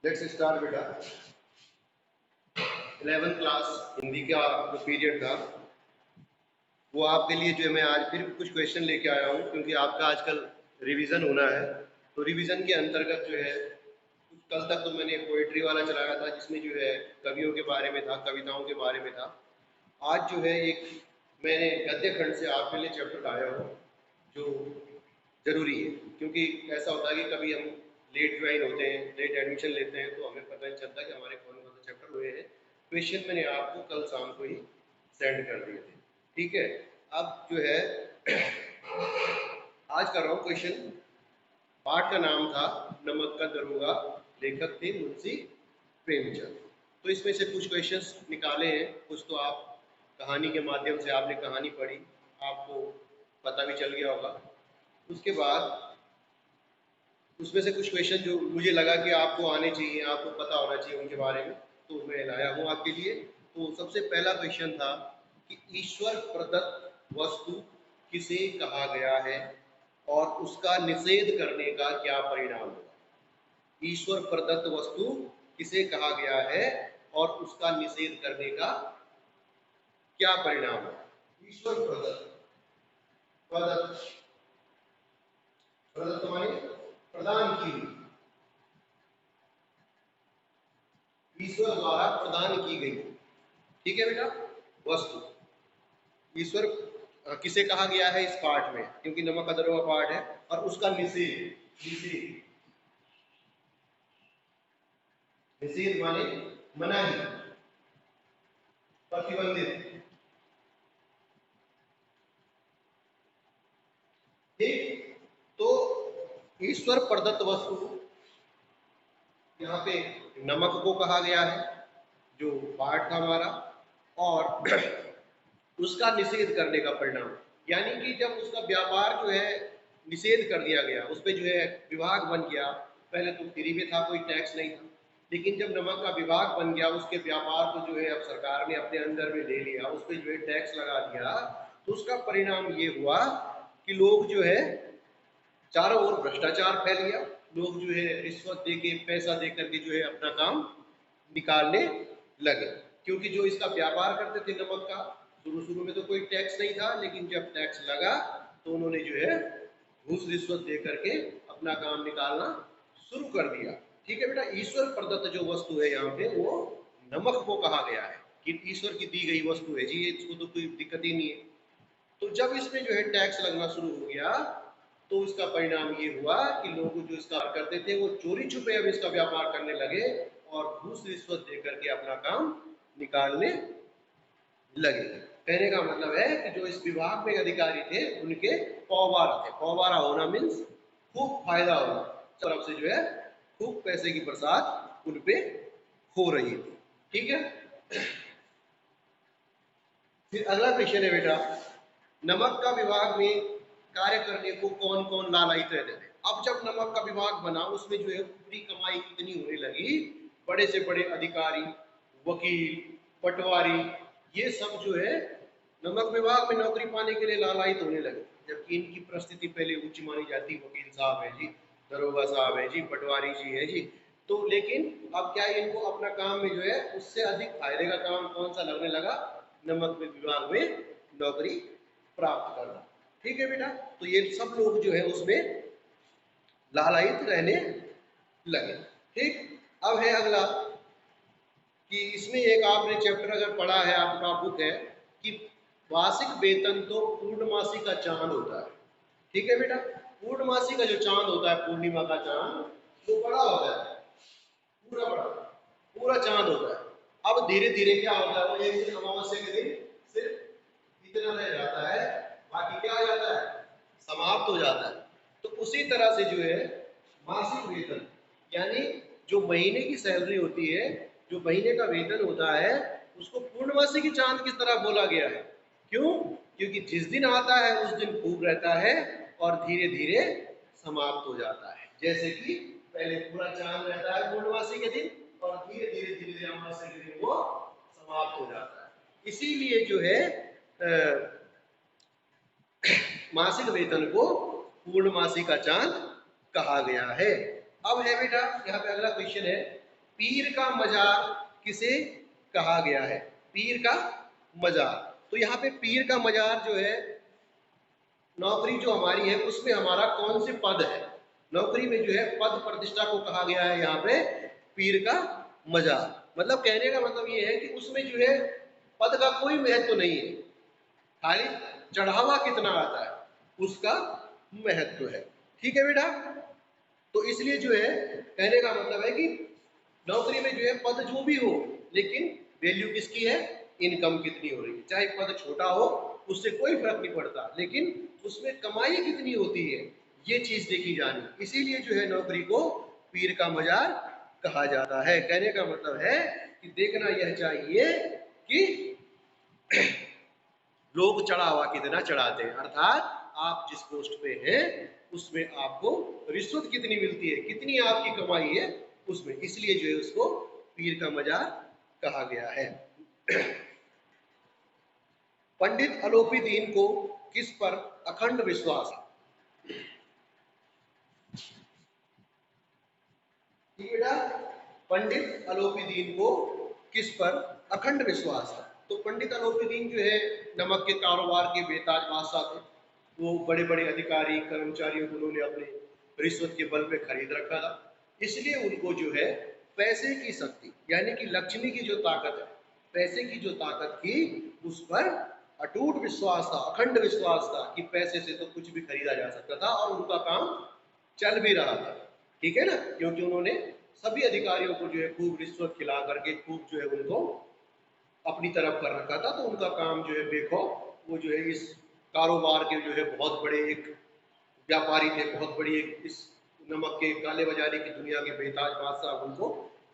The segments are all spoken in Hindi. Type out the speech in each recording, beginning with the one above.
लेट्स स्टार्ट बेटा। 11th क्लास हिंदी का जो पीरियड था वो आपके लिए जो है मैं आज फिर कुछ क्वेश्चन लेके आया हूँ, क्योंकि आपका आजकल रिवीजन होना है। तो रिवीजन के अंतर्गत जो है कुछ कल तक तो मैंने पोइट्री वाला चलाया था, जिसमें जो है कवियों के बारे में था, कविताओं के बारे में था। आज जो है एक मैंने गद्य खंड से आपके लिए चैप्टर लाया हूँ जो ज़रूरी है, क्योंकि ऐसा होता है कि कभी हम लेट ज्वाइन होते हैं, लेट एडमिशन लेते हैं, तो हमें पता नहीं चलता कि हमारे कौन कौन से चैप्टर हुए हैं। क्वेश्चन मैंने आपको कल शाम को ही सेंड कर दिए थे, ठीक है। अब जो है आज कर रहा हूँ क्वेश्चन। पाठ का नाम था नमक का दरोगा, लेखक थे मुंशी प्रेमचंद। तो इसमें से कुछ क्वेश्चंस निकाले हैं, कुछ तो आप कहानी के माध्यम से आपने कहानी पढ़ी, आपको पता भी चल गया होगा। उसके बाद उसमें से कुछ क्वेश्चन जो मुझे लगा कि आपको आने चाहिए, आपको पता होना चाहिए उनके बारे में, तो मैं लाया हूँ आपके लिए। तो सबसे पहला क्वेश्चन था कि ईश्वर प्रदत्त वस्तु किसे कहा गया है और उसका निषेध करने का क्या परिणाम होगा। ईश्वर प्रदत्त वस्तु किसे कहा गया है और उसका निषेध करने का क्या परिणाम है। ईश्वर प्रदत्त, प्रदत्त, प्रदत्त माने प्रदान की हुई, ईश्वर द्वारा प्रदान की गई, ठीक है बेटा, वस्तु ईश्वर किसे कहा गया है इस पाठ में, क्योंकि नमक अदरों का पाठ है। और उसका निषेध, निषेध, निषेध माने मनाही, प्रतिबंधित, ठीक। तो ईश्वर प्रदत्त वस्तु यहाँ पे नमक को कहा गया है, जो पाठ था हमारा, और उसका निषेध करने का परिणाम, यानी कि जब उसका व्यापार जो है निषेध कर दिया गया, उस पर जो है विभाग बन गया। पहले तो फ्री में था, कोई टैक्स नहीं था, लेकिन जब नमक का विभाग बन गया, उसके व्यापार को जो है अब सरकार ने अपने अंदर में ले लिया, उस पर जो है टैक्स लगा दिया, तो उसका परिणाम ये हुआ कि लोग जो है चारों ओर भ्रष्टाचार फैल गया। लोग जो है रिश्वत दे के, पैसा दे करके जो है अपना काम निकालने लगे, क्योंकि जो इसका व्यापार करते थे नमक का, शुरू शुरू में तो कोई टैक्स नहीं था, लेकिन जब टैक्स लगा तो उन्होंने जो है घूस रिश्वत दे करके अपना काम निकालना शुरू कर दिया, ठीक है बेटा। ईश्वर प्रदत्त जो वस्तु है यहाँ पे वो नमक को कहा गया है कि ईश्वर की दी गई वस्तु है जी, इसको तो कोई दिक्कत ही नहीं है। तो जब इसमें जो है टैक्स लगना शुरू हो गया, तो इसका परिणाम ये हुआ कि लोग जो इसका करते थे वो चोरी छुपे अब इसका व्यापार करने लगे और घूस रिश्वत दे करके अपना काम निकालने लगे। कहने का मतलब है कि जो इस विभाग में अधिकारी थे उनके पौवारा थे। पौवारा होना मीन्स खूब फायदा होना, तरफ से जो है खूब पैसे की बरसात उन पे हो रही थी, ठीक है। फिर अगला क्वेश्चन है बेटा, नमक का विभाग में कार्य करने को कौन कौन लालायित रहते थे। अब जब नमक का विभाग बना, उसमें जो है ऊपरी कमाई कितनी होने लगी, बड़े से बड़े अधिकारी, वकील, पटवारी, ये सब जो है नमक विभाग में नौकरी पाने के लिए लालायित होने लगे, जबकि इनकी परिस्थिति पहले उच्च मानी जाती, वकील साहब है जी, दरोगा साहब है जी, पटवारी जी है जी। तो लेकिन अब क्या है, इनको अपना काम में जो है उससे अधिक फायदे का काम कौन सा लगने लगा, नमक विभाग में नौकरी प्राप्त करना, ठीक है बेटा। तो ये सब लोग जो है उसमें लालायित रहने लगे, ठीक। अब है अगला कि इसमें एक आपने चैप्टर अगर पढ़ा है, आपका बुक है कि वार्षिक वेतन तो पूर्णमासी का चांद होता है, ठीक है बेटा। पूर्णमासी का जो चांद होता है, पूर्णिमा का चांद, वो बड़ा होता है, पूरा बड़ा, पूरा चांद होता है। अब धीरे धीरे क्या होता है, वो एक दिन अमावस्या के दिन सिर्फ इतना रह जाता है, बाकी क्या हो जाता है, समाप्त हो जाता है। तो उसी तरह से जो है मासिक वेतन, यानी जो महीने की सैलरी होती है, जो महीने का वेतन होता है, उसको पूर्णमासी की चांद की तरह बोला गया है। क्यों? क्योंकि जिस दिन आता है उस दिन खूब रहता है और धीरे धीरे समाप्त हो जाता है। जैसे कि पहले पूरा चांद रहता है पूर्णमासी के दिन और धीरे धीरे धीरे धीरे अमावस्या के दिन वो समाप्त हो जाता है। इसीलिए जो है मासिक वेतन को पूर्णमासी का चांद कहा गया है। अब है बेटा यहाँ पे अगला क्वेश्चन है पीर का मजार किसे कहा गया है? पीर का मजार। तो यहाँ पे पीर का मजार जो है, नौकरी जो हमारी है उसमें हमारा कौन से पद है? नौकरी में जो है पद प्रतिष्ठा को कहा गया है यहाँ पे पीर का मजार। मतलब कहने का मतलब ये है कि उसमें जो है पद का कोई महत्व नहीं है, खाली चढ़ावा कितना आता है उसका महत्व है। ठीक है बेटा? तो इसलिए जो है कहने का मतलब है कि नौकरी में जो है पद जो भी हो, लेकिन वैल्यू किसकी है? इनकम कितनी हो रही है। चाहे पद छोटा हो उससे कोई फर्क नहीं पड़ता, लेकिन उसमें कमाई कितनी होती है ये चीज देखी जानी। इसीलिए जो है नौकरी को पीर का मजार कहा जाता है। कहने का मतलब है कि देखना यह चाहिए कि लोग चढ़ावा कितना चढ़ाते हैं, अर्थात आप जिस पोस्ट पे हैं उसमें आपको रिश्वत कितनी मिलती है, कितनी आपकी कमाई है उसमें। इसलिए जो है उसको पीर का मजार कहा गया है। पंडित अलोपीदीन को किस पर अखंड विश्वास है? ठीक बेटा, पंडित अलोपीदीन को किस पर अखंड विश्वास है? तो पंडित अलोपीदीन जो है नमक के कारोबार के बेताज बादशाह थे। वो बड़े बड़े अधिकारी कर्मचारियों को उन्होंने अपने रिश्वत के बल पे खरीद रखा था। इसलिए उनको जो है पैसे की शक्ति यानी कि लक्ष्मी की जो ताकत है, पैसे की जो ताकत थी उस पर अटूट विश्वास था, अखंड विश्वास था कि पैसे से तो कुछ भी खरीदा जा सकता था और उनका काम चल भी रहा था। ठीक है ना? क्योंकि उन्होंने सभी अधिकारियों को जो है खूब रिश्वत खिला करके खूब जो है उनको अपनी तरफ कर रखा था। तो उनका काम जो है देखो, वो जो है इस कारोबार के जो है बहुत बड़े एक व्यापारी थे, बहुत बड़ी एक इस नमक के काले बाजारी की दुनिया के बेताज बादशाह उनको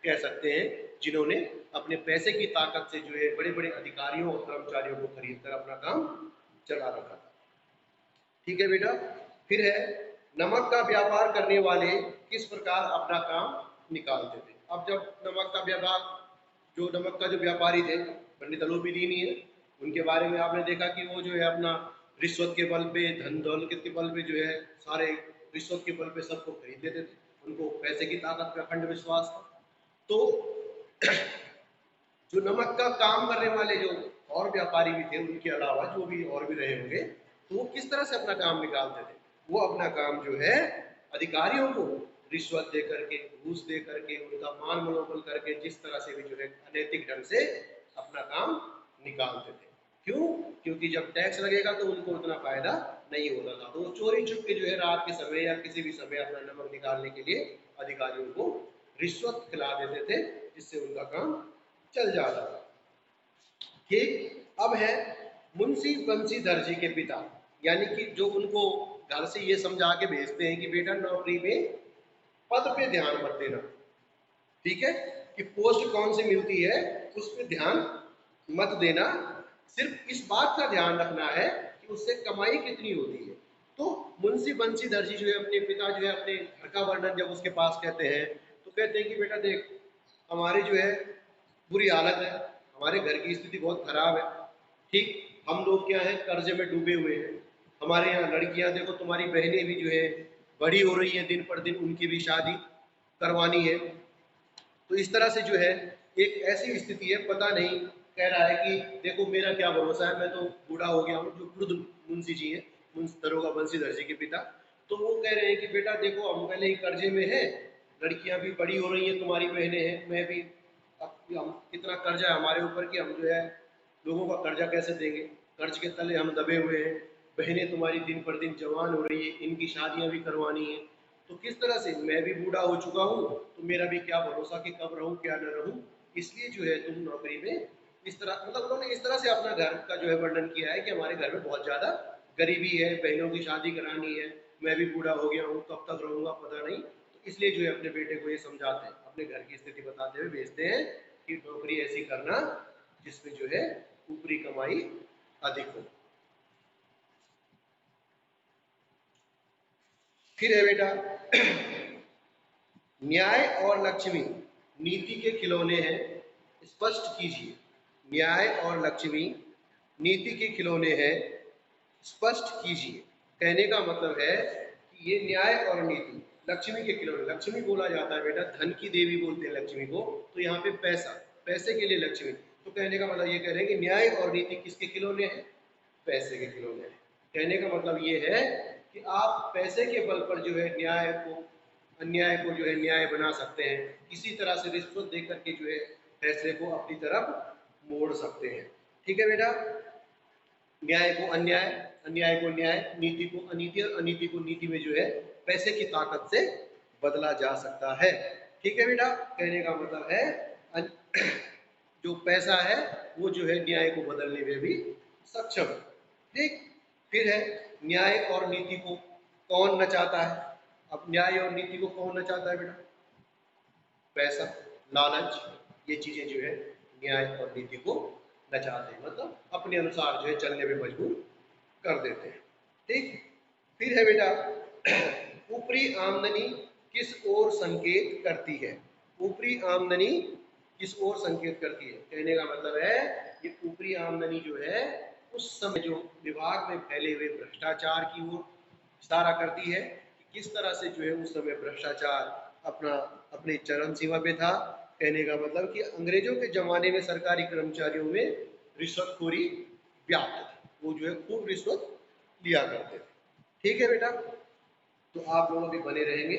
कह सकते हैं, जिन्होंने अपने पैसे की ताकत से जो है बड़े बड़े अधिकारियों और कर्मचारियों को खरीद कर अपना काम चला रखा था। ठीक है बेटा? फिर है, नमक का व्यापार करने वाले किस प्रकार अपना काम निकालते थे? अब जब नमक का व्यापार, जो नमक का जो व्यापारी थे पंडित अलोपीदीन ही है, उनके बारे में आपने देखा कि वो जो है अपना रिश्वत के बल पे, धन दौलत के बल पे जो है सारे रिश्वत के बल पे सबको खरीद लेते थे। उनको पैसे की ताकत पे अखंड विश्वास था। तो जो नमक का काम करने वाले जो और व्यापारी भी थे, उनके अलावा जो भी और भी रहे होंगे, तो वो किस तरह से अपना काम निकालते थे? वो अपना काम जो है अधिकारियों को रिश्वत दे करके, घूस दे करके, उनका मान मनोबल करके, जिस तरह से भी जो है अनैतिक ढंग से अपना काम निकालते थे। क्यों? क्योंकि जब टैक्स लगेगा तो उनको उतना फायदा नहीं होता था, तो वो चोरी छुप के जो है रात के समय या किसी भी समय अपना नमक निकालने के लिए अधिकारियों को रिश्वत खिला देते थे, जिससे उनका काम चल जाता था। ठीक। अब है मुंशी बंशीधर जी के पिता, यानी कि जो उनको घर से ये समझा के भेजते हैं कि बेटा नौकरी में पद पे ध्यान मत देना, ठीक है, कि पोस्ट कौन सी मिलती है उस पर ध्यान मत देना, सिर्फ इस बात का ध्यान रखना है कि उससे कमाई कितनी होती है। तो मुंशी बंशीधर जी जो है अपने पिता जो है अपने घर का वर्णन जब उसके पास कहते हैं, तो कहते हैं कि बेटा देख, हमारी जो है बुरी हालत है, हमारे घर की स्थिति बहुत खराब है। ठीक, हम लोग क्या है कर्जे में डूबे हुए हैं। हमारे यहाँ लड़कियां देखो, तुम्हारी बहनें भी जो है बड़ी हो रही हैं दिन पर दिन, उनकी भी शादी करवानी है। तो इस तरह से जो है एक ऐसी स्थिति है, पता नहीं, कह रहा है कि देखो मेरा क्या भरोसा है, मैं तो बूढ़ा हो गया हूँ। जो खुद मुंशी जी हैं, दरोगा बंशीधर जी के पिता, तो वो कह रहे हैं कि बेटा देखो हम पहले ही कर्जे में हैं, लड़कियां भी बड़ी हो रही हैं, तुम्हारी बहनें हैं, मैं भी, अब हम कितना कर्जा है हमारे ऊपर कि हम जो है लोगों का कर्जा कैसे देंगे, कर्ज के तले हम दबे हुए हैं। बहनें तुम्हारी दिन पर दिन जवान हो रही है, इनकी शादियां भी करवानी है, तो किस तरह से, मैं भी बूढ़ा हो चुका हूँ, तो मेरा भी क्या भरोसा कि कब रहूँ क्या न रहूँ। इसलिए जो है तुम नौकरी में इस तरह, मतलब उन्होंने इस तरह से अपना घर का जो है वर्णन किया है कि हमारे घर में बहुत ज़्यादा गरीबी है, बहनों की शादी करानी है, मैं भी बूढ़ा हो गया हूँ, कब तक रहूँगा पता नहीं। तो इसलिए जो है अपने बेटे को ये समझाते हैं, अपने घर की स्थिति बताते हुए भेजते हैं कि नौकरी ऐसी करना जिसमें जो है ऊपरी कमाई अधिक हो। फिर है बेटा, न्याय और लक्ष्मी नीति के खिलौने हैं, स्पष्ट कीजिए। न्याय और लक्ष्मी नीति के खिलौने हैं, स्पष्ट कीजिए। कहने का मतलब है कि ये न्याय और नीति, लक्ष्मी के खिलौने, लक्ष्मी बोला जाता है बेटा, धन की देवी बोलते हैं लक्ष्मी को, तो यहाँ पे पैसा, पैसे के लिए लक्ष्मी। तो कहने का मतलब ये कह रहे हैं कि न्याय और नीति किसके खिलौने हैं? पैसे के खिलौने हैं। कहने का मतलब ये है कि आप पैसे के बल पर जो है न्याय को, अन्याय को जो है न्याय बना सकते हैं, किसी तरह से रिश्वत दे करके जो है फैसले को अपनी तरफ मोड़ सकते हैं। ठीक है बेटा, न्याय को अन्याय, अन्याय को न्याय, नीति को अनीति और अनीति को नीति में जो है पैसे की ताकत से बदला जा सकता है। ठीक है बेटा, कहने का मतलब है जो पैसा है वो जो है न्याय को बदलने में भी सक्षम है। ठीक, फिर है न्याय और नीति को कौन नचाता है? अब न्याय और नीति को कौन नचाता है बेटा? पैसा, लालच, ये चीजें जो है न्याय और नीति को नचाते हैं, मतलब अपने अनुसार जो है चलने में मजबूर कर देते हैं। ठीक, फिर है बेटा ऊपरी आमदनी किस ओर संकेत करती है? ऊपरी आमदनी किस ओर संकेत करती है? कहने का मतलब है ये ऊपरी आमदनी जो है उस समय जो विभाग में फैले हुए भ्रष्टाचार की ओर इशारा करती है कि किस तरह से जो है उस समय भ्रष्टाचार अपना अपने चरम सीमा पे था। कहने का मतलब कि अंग्रेजों के जमाने में सरकारी कर्मचारियों में रिश्वतखोरी व्याप्त थी, वो जो है खूब रिश्वत लिया करते थे। ठीक है बेटा, तो आप लोग भी बने रहेंगे